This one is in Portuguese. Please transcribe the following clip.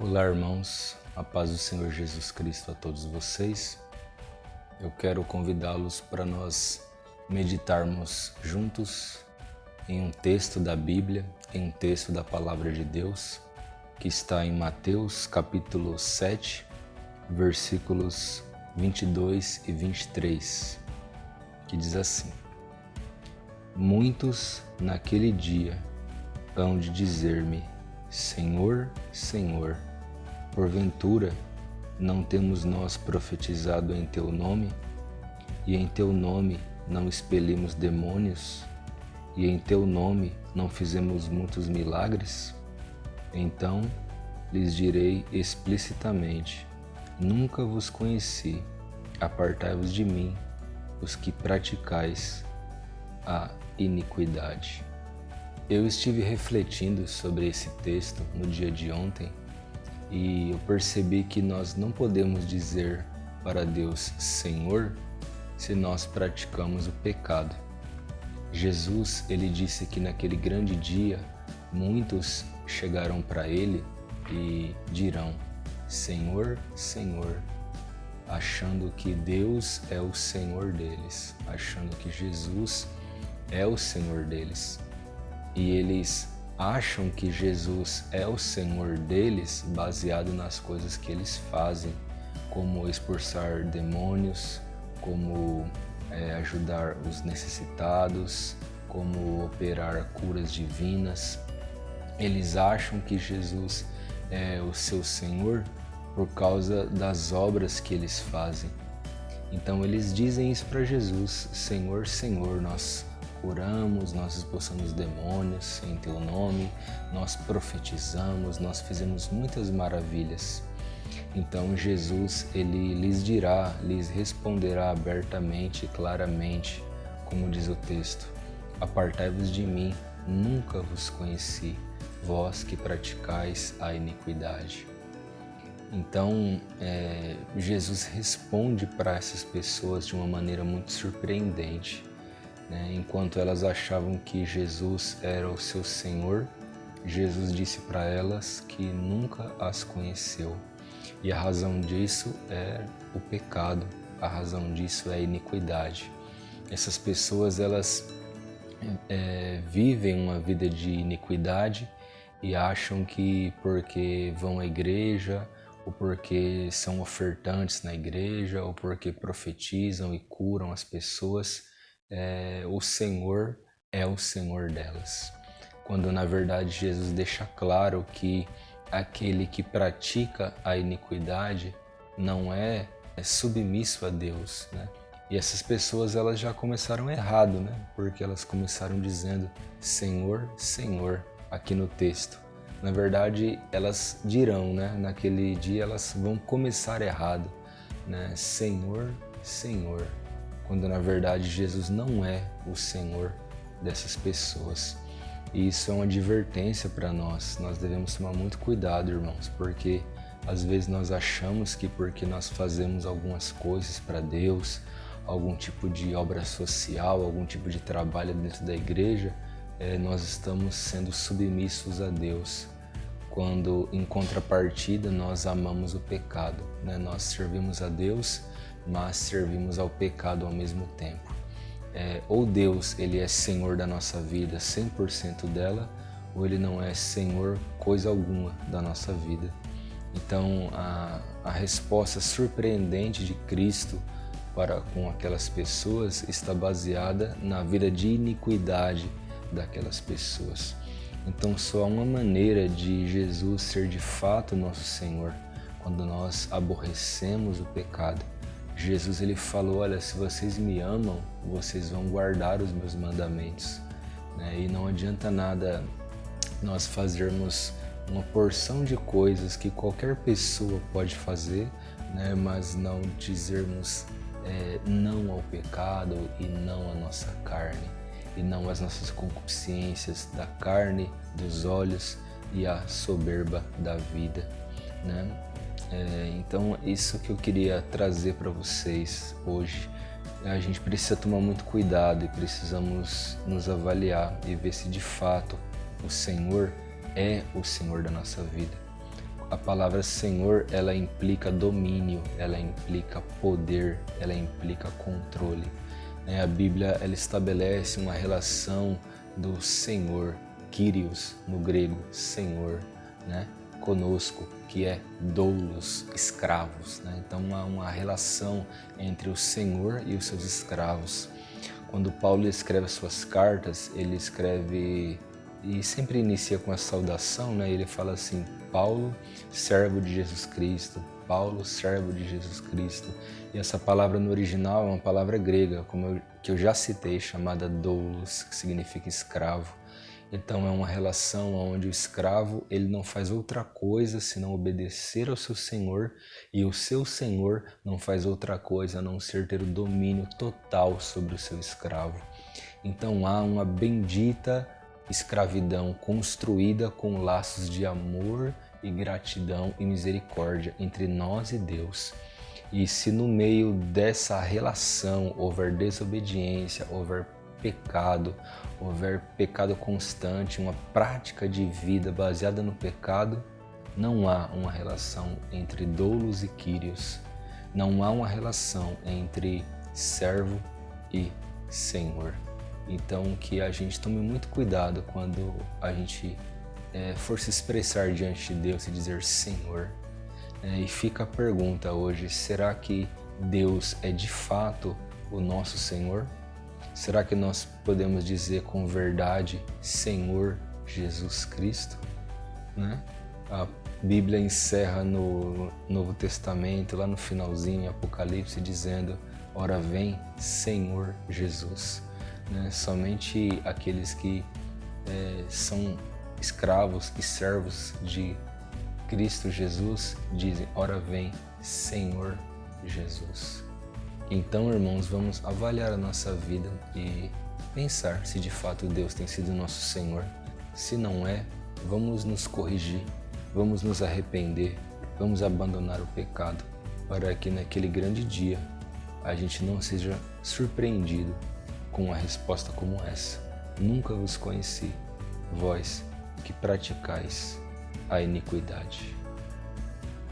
Olá, irmãos, a paz do Senhor Jesus Cristo a todos vocês. Eu quero convidá-los para nós meditarmos juntos em um texto da Bíblia, em um texto da Palavra de Deus, que está em Mateus capítulo 7, versículos 22 e 23, que diz assim: Muitos naquele dia hão de dizer-me, Senhor, Senhor, porventura, não temos nós profetizado em Teu nome? E em Teu nome não expelimos demônios? E em Teu nome não fizemos muitos milagres? Então lhes direi explicitamente, nunca vos conheci, apartai-vos de mim, os que praticais a iniquidade. Eu estive refletindo sobre esse texto no dia de ontem e eu percebi que nós não podemos dizer para Deus Senhor se nós praticamos o pecado. Jesus, ele disse que naquele grande dia muitos chegarão para ele e dirão Senhor, Senhor, achando que Deus é o Senhor deles, achando que Jesus é o Senhor deles. E eles acham que Jesus é o Senhor deles baseado nas coisas que eles fazem, como expulsar demônios, como ajudar os necessitados, como operar curas divinas. Eles acham que Jesus é o seu Senhor por causa das obras que eles fazem. Então eles dizem isso para Jesus, Senhor, Senhor, nós curamos, nós expulsamos demônios em Teu nome, nós profetizamos, nós fizemos muitas maravilhas. Então Jesus, ele lhes dirá, lhes responderá abertamente e claramente, como diz o texto, apartai-vos de mim, nunca vos conheci, vós que praticais a iniquidade. Então, Jesus responde para essas pessoas de uma maneira muito surpreendente. Enquanto elas achavam que Jesus era o seu Senhor, Jesus disse para elas que nunca as conheceu. E a razão disso é o pecado, a razão disso é a iniquidade. Essas pessoas, elas vivem uma vida de iniquidade e acham que porque vão à igreja, ou porque são ofertantes na igreja, ou porque profetizam e curam as pessoas, o Senhor é o Senhor delas. Quando na verdade Jesus deixa claro que aquele que pratica a iniquidade não é submisso a Deus, né? E essas pessoas, elas já começaram errado, né? Porque elas começaram dizendo Senhor, Senhor, aqui no texto. Na verdade, elas dirão, né? Naquele dia elas vão começar errado, né? Senhor, Senhor, quando na verdade Jesus não é o Senhor dessas pessoas. E isso é uma advertência para nós. Nós devemos tomar muito cuidado, irmãos, porque às vezes nós achamos que porque nós fazemos algumas coisas para Deus, algum tipo de obra social, algum tipo de trabalho dentro da igreja, nós estamos sendo submissos a Deus, quando em contrapartida nós amamos o pecado, né? Nós servimos a Deus, mas servimos ao pecado ao mesmo tempo. Ou Deus, ele é Senhor da nossa vida, 100% dela, ou ele não é Senhor coisa alguma da nossa vida. Então a resposta surpreendente de Cristo para com aquelas pessoas está baseada na vida de iniquidade daquelas pessoas. Então só há uma maneira de Jesus ser de fato nosso Senhor, quando nós aborrecemos o pecado. Jesus, ele falou, olha, se vocês me amam, vocês vão guardar os meus mandamentos, né? E não adianta nada nós fazermos uma porção de coisas que qualquer pessoa pode fazer, né? Mas não dizermos não ao pecado e não à nossa carne, e não às nossas concupiscências da carne, dos olhos e a soberba da vida, né? Então, isso que eu queria trazer para vocês hoje. A gente precisa tomar muito cuidado e precisamos nos avaliar e ver se de fato o Senhor é o Senhor da nossa vida. A palavra Senhor, ela implica domínio, ela implica poder, ela implica controle. A Bíblia, ela estabelece uma relação do Senhor, Kyrios no grego, Senhor, né? Conosco, que é doulos, escravos, né? Então há uma relação entre o Senhor e os seus escravos. Quando Paulo escreve as suas cartas, ele escreve e sempre inicia com a saudação, né? Ele fala assim: Paulo, servo de Jesus Cristo. Paulo, servo de Jesus Cristo. E essa palavra no original é uma palavra grega, que eu já citei, chamada doulos, que significa escravo. Então é uma relação onde o escravo ele não faz outra coisa senão obedecer ao seu senhor, e o seu senhor não faz outra coisa a não ser ter o domínio total sobre o seu escravo. Então há uma bendita escravidão construída com laços de amor e gratidão e misericórdia entre nós e Deus. E se no meio dessa relação houver desobediência, houver pecado constante, uma prática de vida baseada no pecado, não há uma relação entre doulos e quírios, não há uma relação entre servo e senhor. Então que a gente tome muito cuidado quando a gente for se expressar diante de Deus e dizer Senhor. E fica a pergunta hoje, será que Deus é de fato o nosso Senhor? Será que nós podemos dizer com verdade Senhor Jesus Cristo? Né? A Bíblia encerra no Novo Testamento, lá no finalzinho, Apocalipse, dizendo: ora vem Senhor Jesus. Somente aqueles que são escravos e servos de Cristo Jesus dizem: ora vem Senhor Jesus. Então, irmãos, vamos avaliar a nossa vida e pensar se de fato Deus tem sido nosso Senhor. Se não é, vamos nos corrigir, vamos nos arrepender, vamos abandonar o pecado, para que naquele grande dia a gente não seja surpreendido com uma resposta como essa: nunca vos conheci, vós que praticais a iniquidade.